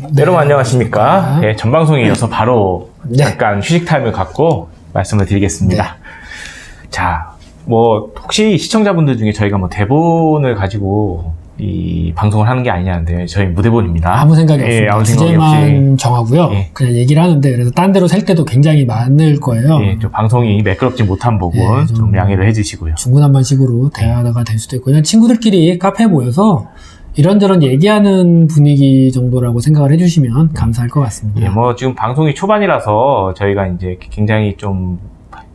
네. 여러분 안녕하십니까. 네, 전방송에 이어서 바로 잠깐 휴식 타임을 갖고 말씀을 드리겠습니다. 네. 자, 뭐 혹시 시청자분들 중에 저희가 뭐 대본을 가지고 이 방송을 하는 게 아니냐는데 저희 무대본입니다. 아무 생각이 없습니다. 아무 생각이 주제만 정하고요. 그냥 얘기를 하는데 그래서 딴 데로 셀 때도 굉장히 많을 거예요. 좀 방송이 매끄럽지 못한 부분 좀 양해를 해주시고요. 중구난방식으로 대화가 될 수도 있고 그냥 친구들끼리 카페에 모여서 이런저런 얘기하는 분위기 정도라고 생각을 해주시면 감사할 것 같습니다. 뭐 지금 방송이 초반이라서 저희가 이제 굉장히 좀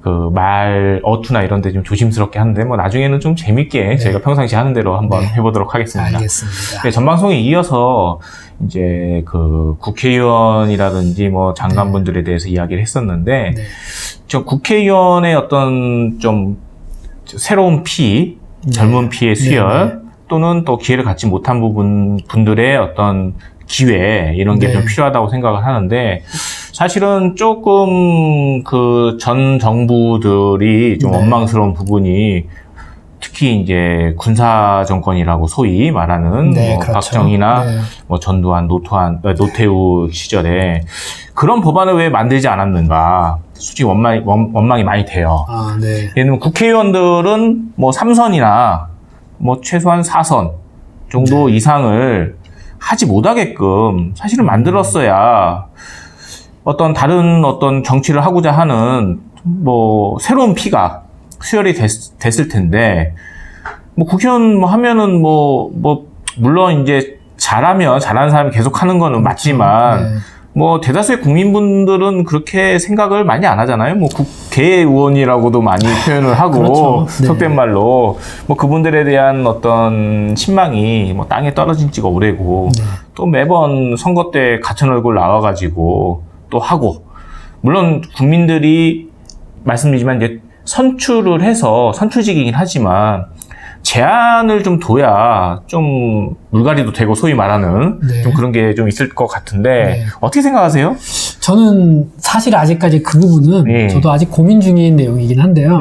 그 말 어투나 이런 데 좀 조심스럽게 하는데 뭐 나중에는 좀 재밌게 저희가 평상시 하는 대로 한번 해보도록 하겠습니다. 알겠습니다. 네, 전방송에 이어서 이제 그 국회의원이라든지 뭐 장관분들에 대해서 이야기를 했었는데 저 국회의원의 어떤 좀 새로운 피, 젊은 피의 수혈 또는 또 기회를 갖지 못한 분들의 어떤 기회 이런 게 좀 필요하다고 생각을 하는데 사실은 조금 그 전 정부들이 좀 원망스러운 부분이 특히 이제 군사 정권이라고 소위 말하는 뭐 그렇죠. 박정희나 뭐 전두환, 노태우 시절에 그런 법안을 왜 만들지 않았는가 솔직히 원망이 많이 돼요. 예를 들면 국회의원들은 뭐 3선이나 뭐 최소한 4선 정도 이상을 하지 못하게끔 사실은 만들었어야 다른 어떤 정치를 하고자 하는 뭐 새로운 피가 수혈이 됐을 텐데 뭐 국회의원 뭐 하면은 물론 이제 잘하는 사람이 계속 하는 거는 맞지만 뭐 대다수의 국민분들은 그렇게 생각을 많이 안 하잖아요. 뭐 국회의원이라고도 많이 표현을 하고 속된 말로 뭐 그분들에 대한 어떤 신망이 뭐 땅에 떨어진 지가 오래고 또 매번 선거 때 갇힌 얼굴 나와가지고 또 하고 물론 국민들이 말씀드리지만 이제 선출을 해서 선출직이긴 하지만 제한을 좀 둬야 좀 물갈이도 되고 소위 말하는 좀 그런 게 좀 있을 것 같은데 어떻게 생각하세요? 저는 사실 아직까지 그 부분은 저도 아직 고민 중인 내용이긴 한데요.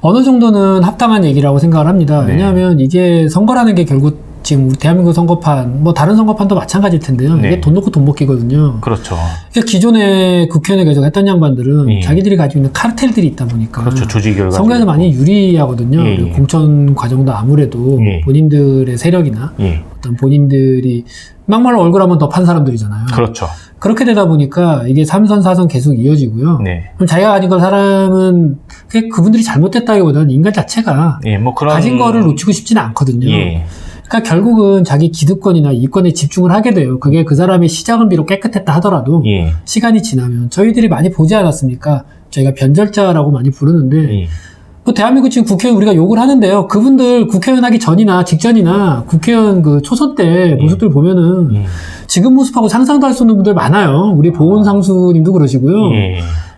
어느 정도는 합당한 얘기라고 생각을 합니다. 왜냐하면 이게 선거라는 게 결국 지금 우리 대한민국 선거판, 뭐 다른 선거판도 마찬가지일 텐데요. 이게 돈 놓고 돈 먹기거든요. 그렇죠. 그러니까 기존에 국회의원을 계속 했던 양반들은 자기들이 가지고 있는 카르텔들이 있다 보니까 조직을 선거에서 많이 유리하거든요. 그리고 공천 과정도 아무래도 본인들의 세력이나 어떤 본인들이 막말로 얼굴 한번 더 판 사람들이잖아요. 그렇죠. 그렇게 되다 보니까 이게 3선, 4선 계속 이어지고요. 그럼 자기가 가진 걸 사람은 그분들이 잘못됐다기보다는 인간 자체가 뭐 그런... 가진 거를 놓치고 싶지는 않거든요. 그러니까 결국은 자기 기득권이나 이권에 집중을 하게 돼요. 그게 그 사람의 시작은 비록 깨끗했다 하더라도 시간이 지나면 저희들이 많이 보지 않았습니까? 저희가 변절자라고 많이 부르는데 뭐 대한민국 지금 국회의원 우리가 욕을 하는데요. 그분들 국회의원 하기 전이나 직전이나 국회의원 그 초선 때 모습들 보면은 지금 모습하고 상상도 할 수 없는 분들 많아요. 우리 보훈상수님도 그러시고요.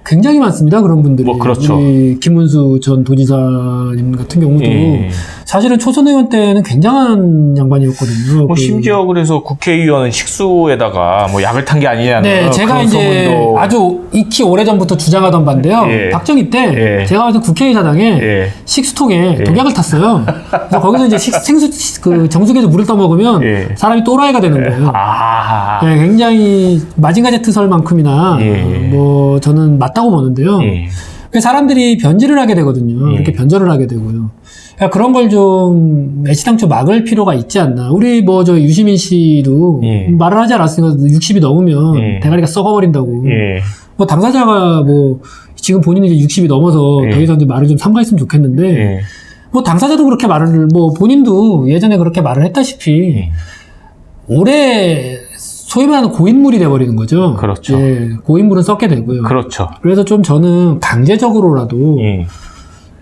굉장히 많습니다. 그런 분들이. 뭐 그렇죠. 우리 김문수 전 도지사님 같은 경우도 사실은 초선 의원 때는 굉장한 양반이었거든요. 뭐 심지어 그래서 국회의원 식수에다가 뭐 약을 탄 게 아니냐는. 제가 이제 소문도... 아주 익히 오래전부터 주장하던 바인데요. 박정희 때 제가 와서 국회의사당에 식수통에 독약을 탔어요. 그래서 거기서 이제 정수기에서 물을 떠먹으면 사람이 또라이가 되는 거예요. 굉장히 마징가제트설만큼이나 뭐 저는 맞다고 보는데요. 사람들이 변질을 하게 되거든요. 이렇게 변절을 하게 되고요. 그러니까 그런 걸 좀 애시당초 막을 필요가 있지 않나. 우리 뭐 저 유시민 씨도 말을 하지 않았으니까 60이 넘으면 대가리가 썩어버린다고. 뭐 당사자가 뭐 지금 본인이 이제 60이 넘어서 더 이상 좀 말을 좀 삼가했으면 좋겠는데 뭐 당사자도 그렇게 말을 뭐 본인도 예전에 그렇게 말을 했다시피 올해 소위 말하는 고인물이 돼버리는 거죠. 그렇죠. 고인물은 썩게 되고요. 그렇죠. 그래서 좀 저는 강제적으로라도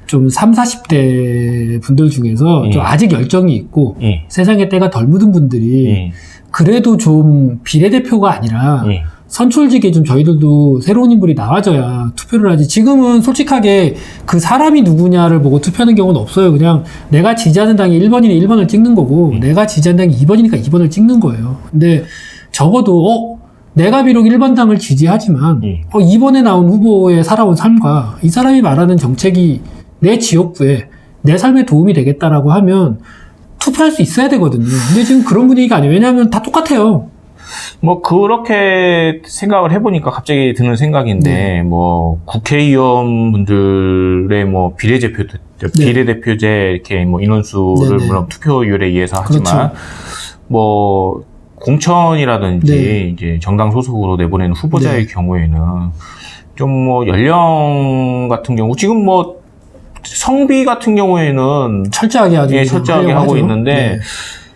좀 30, 40대 분들 중에서 좀 아직 열정이 있고 세상에 때가 덜 묻은 분들이 그래도 좀 비례대표가 아니라 선출직에 좀 저희들도 새로운 인물이 나와줘야 투표를 하지. 지금은 솔직하게 그 사람이 누구냐를 보고 투표하는 경우는 없어요. 그냥 내가 지지하는 당이 1번이니 1번을 찍는 거고 내가 지지하는 당이 2번이니까 2번을 찍는 거예요. 근데 적어도 내가 비록 1번 당을 지지하지만 2번에 나온 후보의 살아온 삶과 이 사람이 말하는 정책이 내 지역구에 내 삶에 도움이 되겠다라고 하면 투표할 수 있어야 되거든요. 근데 지금 그런 분위기가 아니에요. 왜냐하면 다 똑같아요. 뭐 그렇게 생각을 해보니까 갑자기 드는 생각인데 뭐 국회의원분들의 뭐 비례대표제 이렇게 뭐 인원수를 물론 투표율에 의해서 하지만 그렇죠. 뭐 공천이라든지 이제 정당 소속으로 내보내는 후보자의 경우에는 좀 뭐 연령 같은 경우 지금 뭐 성비 같은 경우에는 철저하게 아주 철저하게 하고 있는데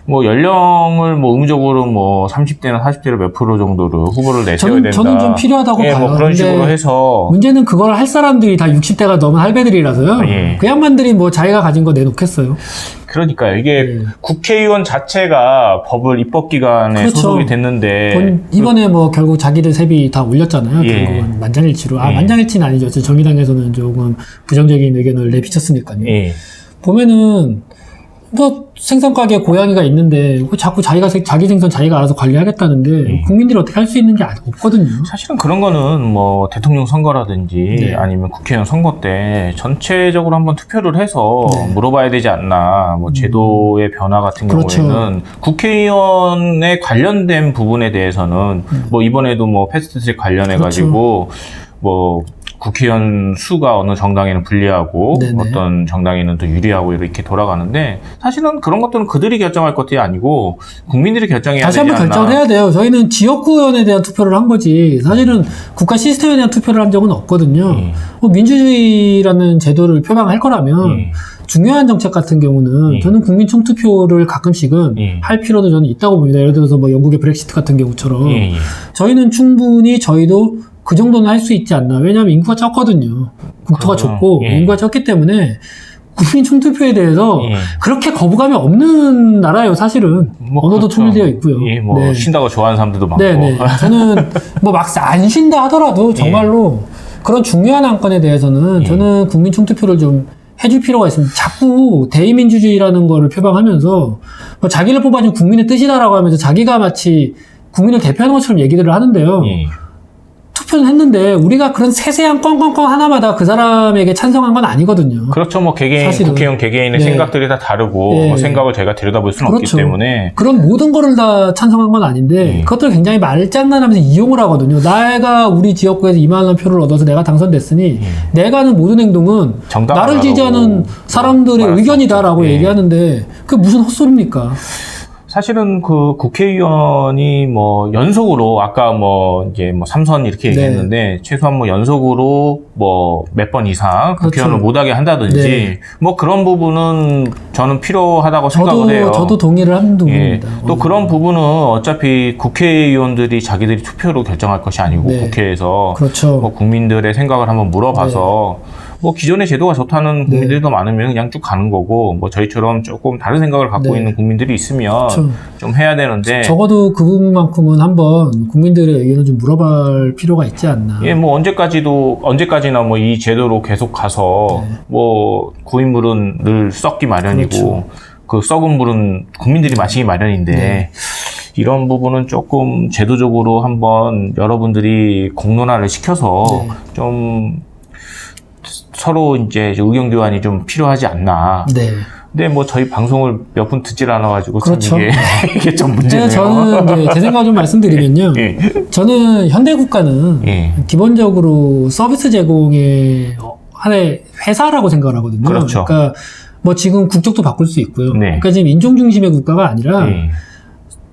뭐 연령을 뭐 의무적으로 뭐 30대나 40대로 몇 프로 정도를 후보를 내세워야 된다. 저는 좀 필요하다고 봐요. 뭐 그런 식으로 해서 문제는 그걸 할 사람들이 다 60대가 넘은 할배들이라서요. 그 양반들이 뭐 자기가 가진 거 내놓겠어요. 그러니까요. 이게 국회의원 자체가 법을 입법기관에 소속이 됐는데 이번에 뭐 결국 자기들 세비 다 올렸잖아요. 결국은 만장일치로. 만장일치는 아니죠. 정의당에서는 조금 부정적인 의견을 내비쳤으니까요. 보면은 뭐 생선가게 고양이가 있는데 자꾸 자기 생선 자기가 알아서 관리하겠다는데 국민들이 어떻게 할 수 있는 게 없거든요. 사실은 그런 거는 뭐 대통령 선거라든지 아니면 국회의원 선거 때 전체적으로 한번 투표를 해서 물어봐야 되지 않나. 뭐 제도의 변화 같은 경우에는 국회의원에 관련된 부분에 대해서는 뭐 이번에도 뭐 패스트트랙 관련해 가지고 뭐 국회의원 수가 어느 정당에는 불리하고 어떤 정당에는 또 유리하고 이렇게 돌아가는데 사실은 그런 것들은 그들이 결정할 것이 아니고 국민들이 결정해야 되지 않나. 다시 한번 결정을 해야 돼요. 저희는 지역구 의원에 대한 투표를 한 거지 사실은 국가 시스템에 대한 투표를 한 적은 없거든요. 뭐 민주주의라는 제도를 표방할 거라면 중요한 정책 같은 경우는 저는 국민 총투표를 가끔씩은 할 필요도 저는 있다고 봅니다. 예를 들어서 뭐 영국의 브렉시트 같은 경우처럼 저희는 충분히 저희도 그 정도는 할 수 있지 않나. 왜냐하면 인구가 적거든요. 국토가 좁고 인구가 적기 때문에 국민 총투표에 대해서 그렇게 거부감이 없는 나라예요. 사실은 뭐 언어도 통일되어 있고요. 뭐 쉰다고 좋아하는 사람들도 많고. 저는 뭐 막상 안 쉰다 하더라도 정말로 그런 중요한 안건에 대해서는 저는 국민 총투표를 좀 해줄 필요가 있습니다. 자꾸 대의민주주의라는 거를 표방하면서 뭐 자기를 뽑아준 국민의 뜻이다라고 하면서 자기가 마치 국민을 대표하는 것처럼 얘기들을 하는데요. 투표는 했는데 우리가 그런 세세한 꽝꽝꽝 하나마다 그 사람에게 찬성한 건 아니거든요. 그렇죠. 뭐 국회의원 개개인의 생각들이 다 다르고 생각을 제가 들여다볼 수는 없기 때문에 그런 모든 거를 다 찬성한 건 아닌데 그것들을 굉장히 말장난하면서 이용을 하거든요. 내가 우리 지역구에서 2만 원 표를 얻어서 내가 당선됐으니 내가 하는 모든 행동은 나를 지지하는 사람들의 의견이다라고 얘기하는데 그게 무슨 헛소리입니까? 사실은 그 국회의원이 뭐 연속으로 아까 뭐 이제 뭐 3선 이렇게 얘기했는데 최소한 뭐 연속으로 뭐 몇 번 이상 국회의원을 못하게 한다든지 뭐 그런 부분은 저는 필요하다고 생각을 해요. 저도 동의를 하는 부분입니다. 또 그런 부분은 어차피 국회의원들이 자기들이 투표로 결정할 것이 아니고 국회에서 뭐 국민들의 생각을 한번 물어봐서 뭐 기존의 제도가 좋다는 국민들도 많으면 그냥 쭉 가는 거고 뭐 저희처럼 조금 다른 생각을 갖고 있는 국민들이 있으면 좀 해야 되는데 적어도 그 부분만큼은 한번 국민들의 의견을 좀 물어볼 필요가 있지 않나. 뭐 언제까지나 뭐 이 제도로 계속 가서 뭐 구인물은 늘 썩기 마련이고 그 썩은 물은 국민들이 마시기 마련인데 이런 부분은 조금 제도적으로 한번 여러분들이 공론화를 시켜서 좀 서로 이제 의견 교환이 좀 필요하지 않나. 근데 뭐 저희 방송을 몇 분 듣질 않아가지고 참 이게 좀 문제네요. 저는 이제 제 생각을 좀 말씀드리면요. 저는 현대국가는 기본적으로 서비스 제공의 하나의 회사라고 생각을 하거든요. 그러니까 뭐 지금 국적도 바꿀 수 있고요. 그러니까 지금 인종 중심의 국가가 아니라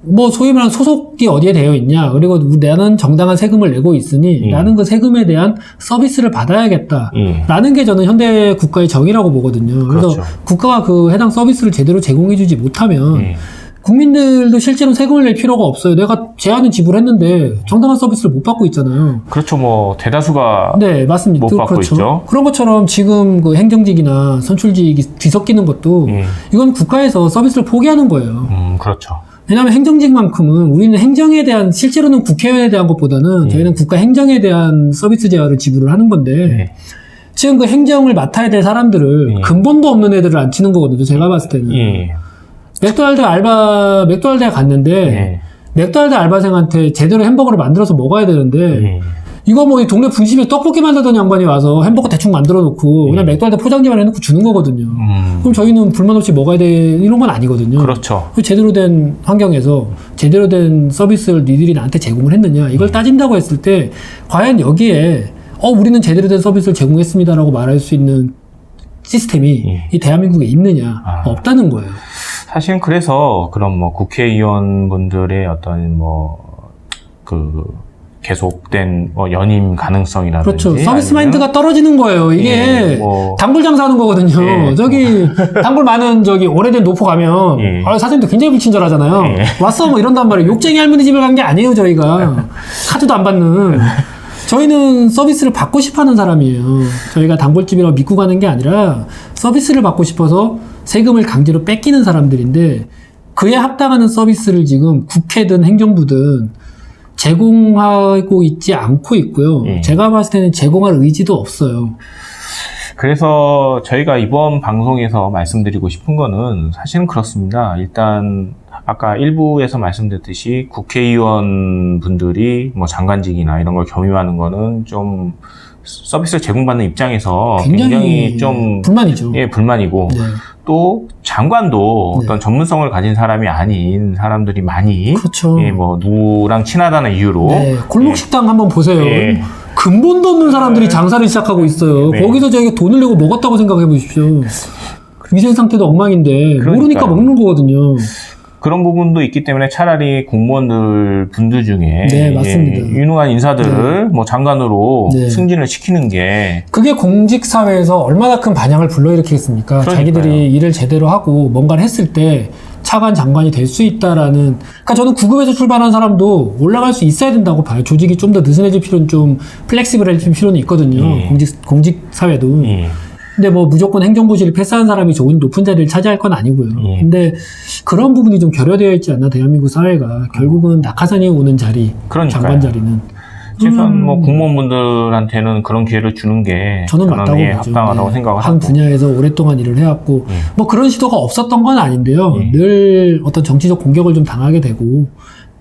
뭐 소위 말하는 소속이 어디에 되어 있냐, 그리고 나는 정당한 세금을 내고 있으니 나는 그 세금에 대한 서비스를 받아야겠다 라는 게 저는 현대 국가의 정의라고 보거든요. 그래서 국가가 그 해당 서비스를 제대로 제공해주지 못하면 국민들도 실제로 세금을 낼 필요가 없어요. 내가 제한은 지불했는데 정당한 서비스를 못 받고 있잖아요. 그렇죠. 뭐 대다수가 맞습니다. 못 받고 있죠. 그런 것처럼 지금 그 행정직이나 선출직이 뒤섞이는 것도 이건 국가에서 서비스를 포기하는 거예요. 그렇죠. 왜냐하면 행정직만큼은 우리는 행정에 대한, 실제로는 국회의원에 대한 것보다는 저희는 국가 행정에 대한 서비스 제한을 지불을 하는 건데 지금 그 행정을 맡아야 될 사람들을 근본도 없는 애들을 안 치는 거거든요. 제가 봤을 때는. 맥도날드에 갔는데 맥도날드 알바생한테 제대로 햄버거를 만들어서 먹어야 되는데 이거 뭐 이 동네 분식에 떡볶이 만들던 양반이 와서 햄버거 대충 만들어 놓고 그냥 맥도날드 포장지만 해놓고 주는 거거든요. 그럼 저희는 불만 없이 먹어야 돼 이런 건 아니거든요. 그렇죠. 제대로 된 환경에서 제대로 된 서비스를 니들이 나한테 제공을 했느냐 이걸 따진다고 했을 때 과연 여기에 우리는 제대로 된 서비스를 제공했습니다라고 말할 수 있는 시스템이 이 대한민국에 있느냐 없다는 거예요. 사실은 그래서 그런 뭐 국회의원분들의 어떤 계속된 연임 가능성이라든지 그렇죠. 서비스 마인드가 떨어지는 거예요. 이게 단골 장사하는 거거든요. 저기 단골 많은 저기 오래된 노포 가면 사장님도 굉장히 불친절하잖아요. 왔어 뭐 이런단 말이에요. 욕쟁이 할머니 집에 간 게 아니에요. 저희가 카드도 안 받는. 저희는 서비스를 받고 싶어하는 사람이에요. 저희가 단골집이라고 믿고 가는 게 아니라 서비스를 받고 싶어서 세금을 강제로 뺏기는 사람들인데 그에 합당하는 서비스를 지금 국회든 행정부든 제공하고 있지 않고 있고요. 제가 봤을 때는 제공할 의지도 없어요. 그래서 저희가 이번 방송에서 말씀드리고 싶은 거는 사실은 그렇습니다. 일단 아까 일부에서 말씀드렸듯이 국회의원 분들이 뭐 장관직이나 이런 걸 겸임하는 거는 좀 서비스를 제공받는 입장에서 굉장히 좀 불만이죠. 불만이고 또 장관도 어떤 전문성을 가진 사람이 아닌 사람들이 많이 그렇죠. 뭐 누구랑 친하다는 이유로 골목 식당 한번 보세요. 근본도 없는 사람들이 장사를 시작하고 있어요. 거기서 저희가 돈을 내고 먹었다고 생각해 보십시오. 위생 상태도 엉망인데 모르니까 먹는 거거든요. 그런 부분도 있기 때문에 차라리 공무원들 분들 중에 맞습니다. 유능한 인사들을 뭐 장관으로 승진을 시키는 게 그게 공직 사회에서 얼마나 큰 반향을 불러일으키겠습니까? 그러니까요. 자기들이 일을 제대로 하고 뭔가를 했을 때 차관 장관이 될 수 있다라는. 그러니까 저는 9급에서 출발한 사람도 올라갈 수 있어야 된다고 봐요. 조직이 좀 더 느슨해질 필요는 좀 플렉시블해질 필요는 있거든요. 공직 사회도. 근데 뭐 무조건 행정고시를 패스한 사람이 좋은 높은 자리를 차지할 건 아니고요. 근데 그런 부분이 좀 결여되어 있지 않나 대한민국 사회가. 결국은 낙하산이 오는 자리, 장관 자리는. 최소한 뭐 공무원분들한테는 그런 기회를 주는 게 저는 맞다고 보죠. 합당하다고 생각을 한 하고. 분야에서 오랫동안 일을 해왔고 뭐 그런 시도가 없었던 건 아닌데요. 늘 어떤 정치적 공격을 좀 당하게 되고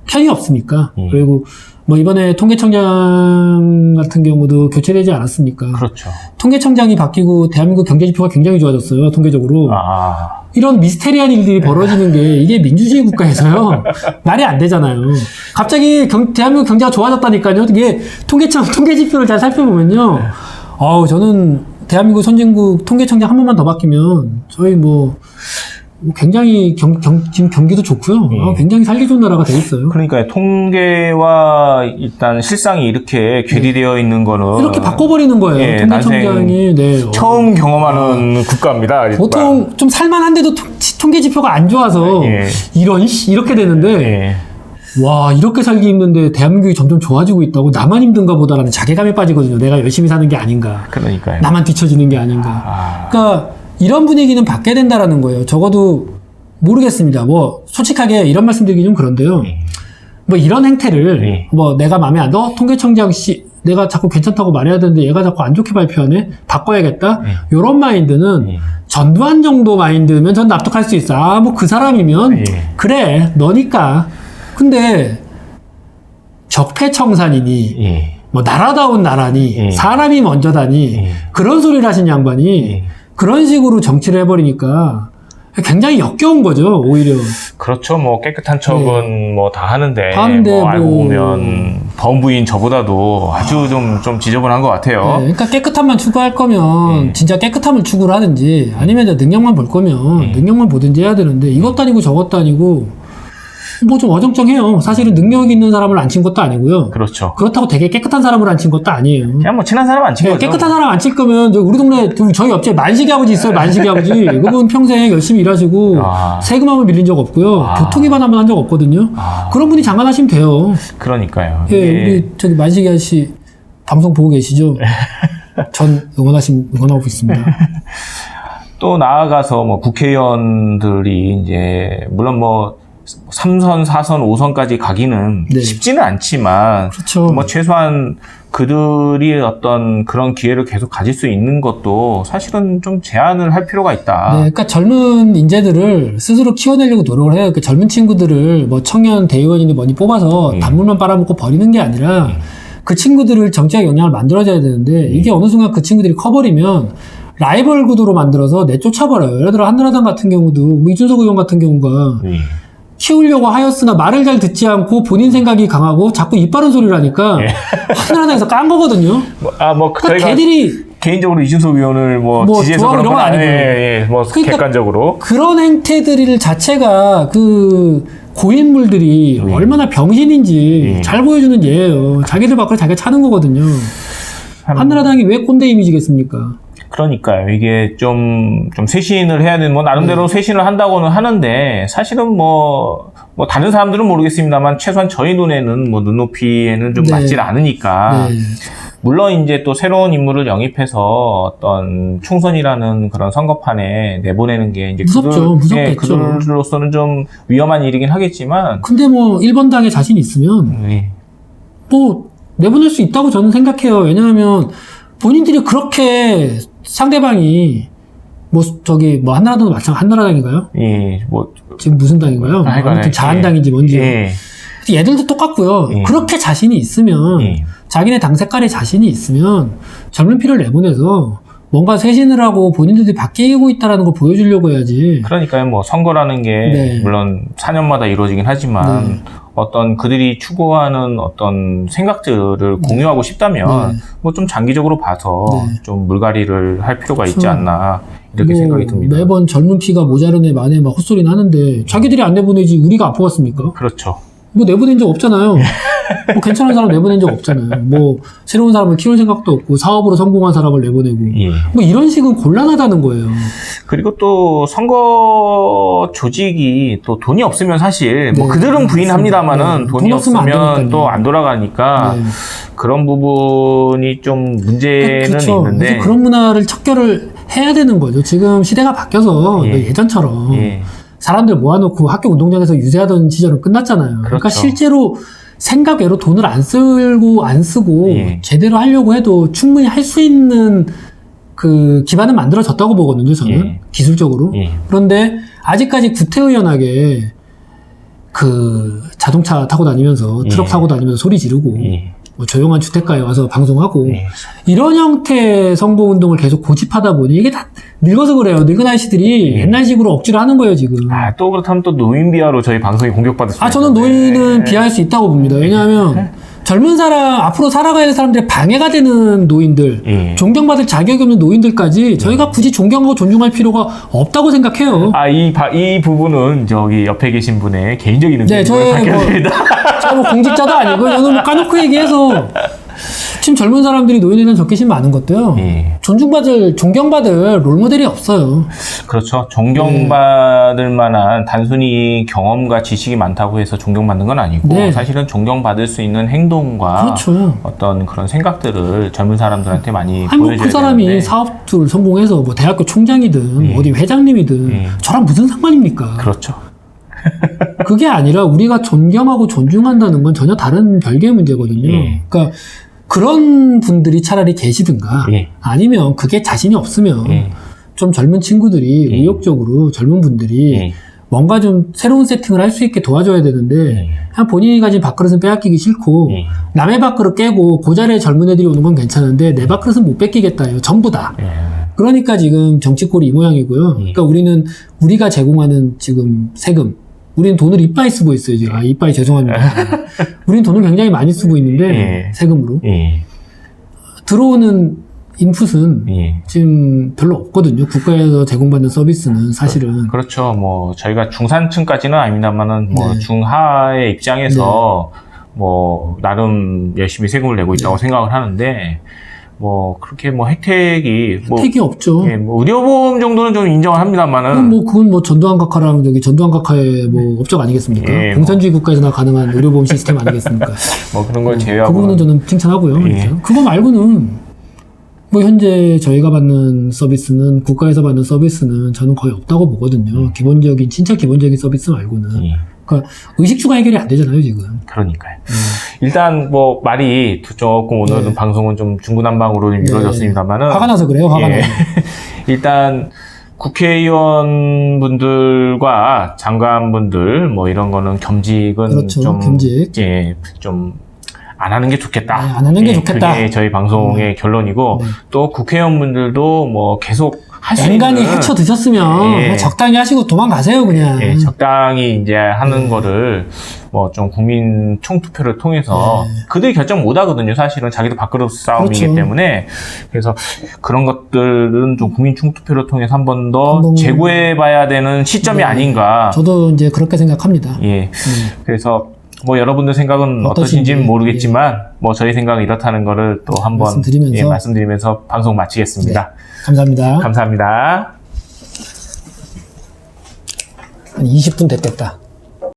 편이 없으니까. 그리고 뭐 이번에 통계청장 같은 경우도 교체되지 않았습니까? 그렇죠. 통계청장이 바뀌고 대한민국 경제지표가 굉장히 좋아졌어요. 통계적으로. 이런 미스테리한 일들이 벌어지는 게 이게 민주주의 국가에서요. 말이 안 되잖아요. 갑자기 대한민국 경제가 좋아졌다니까요. 이게 통계지표를 잘 살펴보면요. 저는 대한민국 선진국 통계청장 한 번만 더 바뀌면 저희 굉장히 지금 경기도 좋고요. 굉장히 살기 좋은 나라가 돼 있어요. 그러니까 통계와 일단 실상이 이렇게 괴리되어 있는 거는 이렇게 바꿔버리는 거예요. 통계청장이 처음 경험하는 국가입니다. 보통 좀 살만한데도 통계 지표가 안 좋아서 이렇게 되는데 와 이렇게 살기 힘든데 대한민국이 점점 좋아지고 있다고 나만 힘든가 보다라는 자괴감에 빠지거든요. 내가 열심히 사는 게 아닌가. 그러니까요. 나만 뒤처지는 게 아닌가. 그러니까 이런 분위기는 바뀌어야 된다라는 거예요. 적어도 모르겠습니다. 솔직하게 이런 말씀 드리기 좀 그런데요. 이런 행태를 내가 마음에 안 들어? 통계청장 씨 내가 자꾸 괜찮다고 말해야 되는데 얘가 자꾸 안 좋게 발표하네? 바꿔야겠다? 요런 마인드는 전두환 정도 마인드면 전 납득할 수 있어. 그 사람이면 그래 너니까. 근데 적폐청산이니 나라다운 나라니 사람이 먼저다니 그런 소리를 하신 양반이 그런 식으로 정치를 해버리니까 굉장히 역겨운 거죠, 오히려. 그렇죠. 깨끗한 척은 다 하는데 알고 보면 법무부인 저보다도 아주 좀 지저분한 것 같아요. 그러니까 깨끗함만 추구할 거면 진짜 깨끗함을 추구를 하든지 아니면 능력만 볼 거면 능력만 보든지 해야 되는데 이것도 아니고 저것도 아니고 좀 어정쩡해요. 사실은 능력 있는 사람을 앉힌 것도 아니고요. 그렇죠. 그렇다고 되게 깨끗한 사람을 앉힌 것도 아니에요. 그냥 친한 사람 앉힌 거죠. 깨끗한 사람 앉힐 거면 우리 동네 저희 옆집에 만식이 아버지 있어요. 만식이 아버지. 그분 평생 열심히 일하시고 세금 한번 밀린 적 없고요. 교통 위반 한번 한 적 없거든요. 그런 분이 장관하시면 돼요. 그러니까요. 우리 저기 만식이 아저씨 방송 보고 계시죠? 전 응원하고 있습니다. 또 나아가서 국회의원들이 이제 물론 3선, 4선, 5선까지 가기는 쉽지는 않지만 그렇죠. 최소한 그들이 어떤 그런 기회를 계속 가질 수 있는 것도 사실은 좀 제한을 할 필요가 있다. 그러니까 젊은 인재들을 스스로 키워내려고 노력을 해요. 젊은 친구들을 청년 대의원이니 뭐니 뽑아서 단물만 빨아먹고 버리는 게 아니라 그 친구들을 정치적 영향을 만들어줘야 되는데 이게 어느 순간 그 친구들이 커버리면 라이벌 구도로 만들어서 내쫓아버려요. 예를 들어 한나라당 같은 경우도 뭐 이준석 의원 같은 경우가 키우려고 하였으나 말을 잘 듣지 않고 본인 생각이 강하고 자꾸 입 바른 소리를 하니까 한나라당에서 깐 거거든요. 그러니까 걔들이 개인적으로 이준석 의원을 지지해서 그런 건 아니고요. 그러니까 객관적으로 그런 행태들 자체가 그 고인물들이 얼마나 병신인지 잘 보여주는 예예요. 자기들 밖으로 자기가 차는 거거든요. 한나라당이 왜 꼰대 이미지겠습니까? 그러니까요. 이게 좀 쇄신을 해야 되는, 나름대로 쇄신을 한다고는 하는데, 사실은 다른 사람들은 모르겠습니다만, 최소한 저희 눈에는 눈높이에는 좀 맞질 않으니까. 물론 이제 또 새로운 인물을 영입해서 어떤 총선이라는 그런 선거판에 내보내는 게 이제 무섭겠죠. 그들로서는 좀 위험한 일이긴 하겠지만. 근데 1번 당에 자신 있으면, 내보낼 수 있다고 저는 생각해요. 왜냐하면, 본인들이 그렇게 상대방이 한나라당도 마찬가지 한나라당인가요? 지금 무슨 당인가요? 아무튼 자한당인지 뭔지. 얘들도 똑같고요. 그렇게 자신이 있으면 자기네 당 색깔에 자신이 있으면 젊은 피를 내보내서 뭔가 쇄신을 하고 본인들이 바뀌고 있다는 걸 보여주려고 해야지. 그러니까요. 선거라는 게 물론 4년마다 이루어지긴 하지만 어떤 그들이 추구하는 어떤 생각들을 공유하고 싶다면 좀 장기적으로 봐서 좀 물갈이를 할 필요가 있지 않나 이렇게 생각이 듭니다. 매번 젊은 피가 모자르네 만에 헛소리는 하는데 자기들이 안 내보내지 우리가 아파왔습니까? 그렇죠. 내보낸 적 없잖아요. 괜찮은 사람 내보낸 적 없잖아요. 새로운 사람을 키울 생각도 없고 사업으로 성공한 사람을 내보내고 이런 식은 곤란하다는 거예요. 그리고 또 선거 조직이 또 돈이 없으면 사실 그들은 부인합니다만은 돈이 없으면 또 안 돌아가니까 그런 부분이 좀 문제는 있는데 그런 문화를 척결을 해야 되는 거죠. 지금 시대가 바뀌어서 예전처럼 사람들 모아놓고 학교 운동장에서 유세하던 시절은 끝났잖아요. 그러니까 실제로 생각 외로 돈을 안 쓰고 제대로 하려고 해도 충분히 할 수 있는 그 기반은 만들어졌다고 보거든요, 저는. 기술적으로. 그런데 아직까지 구태의연하게 그 자동차 타고 다니면서 트럭 타고 다니면서 소리 지르고 조용한 주택가에 와서 방송하고 이런 형태의 선거운동을 계속 고집하다 보니 이게 다 늙어서 그래요. 늙은 아저씨들이 옛날식으로 억지로 하는 거예요, 지금. 또 그렇다면 또 노인 비하로 저희 방송이 공격받을 수 있어요. 저는 노인은 비하할 수 있다고 봅니다. 왜냐하면 젊은 사람, 앞으로 살아가야 될 사람들의 방해가 되는 노인들, 존경받을 자격이 없는 노인들까지 저희가 굳이 존경하고 존중할 필요가 없다고 생각해요. 이 부분은 저기 옆에 계신 분의 개인적인 의견을 밝혀드립니다. 저는 공직자도 아니고, 저는 까놓고 얘기해서 지금 젊은 사람들이 노인에 대한 적개심이 많은 것도요. 존경받을 롤모델이 없어요. 그렇죠. 존경받을 만한 단순히 경험과 지식이 많다고 해서 존경받는 건 아니고 사실은 존경받을 수 있는 행동과 어떤 그런 생각들을 젊은 사람들한테 많이 보여줘야 되는데. 그 사람이 사업을 성공해서 대학교 총장이든 어디 회장님이든 저랑 무슨 상관입니까? 그렇죠. 그게 아니라 우리가 존경하고 존중한다는 건 전혀 다른 별개의 문제거든요. 그러니까 그런 분들이 차라리 계시든가 아니면 그게 자신이 없으면 좀 젊은 친구들이 의욕적으로 젊은 분들이 뭔가 좀 새로운 세팅을 할 수 있게 도와줘야 되는데 그냥 본인이 가진 밥그릇은 빼앗기기 싫고 남의 밥그릇 깨고 그 자리에 젊은 애들이 오는 건 괜찮은데 내 밥그릇은 못 뺏기겠다요. 전부 다. 그러니까 지금 정치꼴이 이 모양이고요. 그러니까 우리가 제공하는 지금 세금 우리는 돈을 이빠이 쓰고 있어요, 지금. 이빠이 죄송합니다. 우리는 돈을 굉장히 많이 쓰고 있는데, 세금으로. 들어오는 인풋은 지금 별로 없거든요. 국가에서 제공받는 서비스는 사실은. 그렇죠. 저희가 중산층까지는 아닙니다만은, 중하의 입장에서, 나름 열심히 세금을 내고 있다고 생각을 하는데, 그렇게 혜택이 없죠. 의료보험 정도는 좀 인정을 합니다만은. 그건 전두환 각하랑 전두환 각하의 업적 아니겠습니까? 공산주의 국가에서나 가능한 의료보험 시스템 아니겠습니까? 그런 걸 제외하고. 그 부분은 저는 칭찬하고요. 그거 말고는, 현재 저희가 받는 서비스는, 국가에서 받는 서비스는 저는 거의 없다고 보거든요. 진짜 기본적인 서비스 말고는. 그러니까 의식주가 해결이 안 되잖아요, 지금. 그러니까요. 일단 말이 조금 오늘은 방송은 좀 중구난방으로 이루어졌습니다만은 화가 나서 그래요, 화가 나서. 일단 국회의원분들과 장관분들 이런 거는 겸직은 그렇죠, 겸직. 좀 안 하는 게 좋겠다. 네, 안 하는 게 좋겠다. 그게 저희 방송의 결론이고 네. 또 국회의원분들도 뭐 계속 할 수 있는 앵간히 헤쳐 드셨으면 적당히 하시고 도망가세요 그냥. 적당히 이제 하는 거를 뭐 좀 국민 총투표를 통해서 그들이 결정 못 하거든요. 사실은 자기도 밥그릇 싸움이기 그렇죠. 때문에 그래서 그런 것들은 좀 국민 총투표를 통해서 한 번 더 재고해봐야 되는 시점이 아닌가. 저도 이제 그렇게 생각합니다. 그래서 뭐 여러분들 생각은 어떠신지는 모르겠지만 뭐 저희 생각은 이렇다는 거를 또 한번 말씀드리면서 방송 마치겠습니다. 감사합니다. 감사합니다. 한 20분 됐겠다.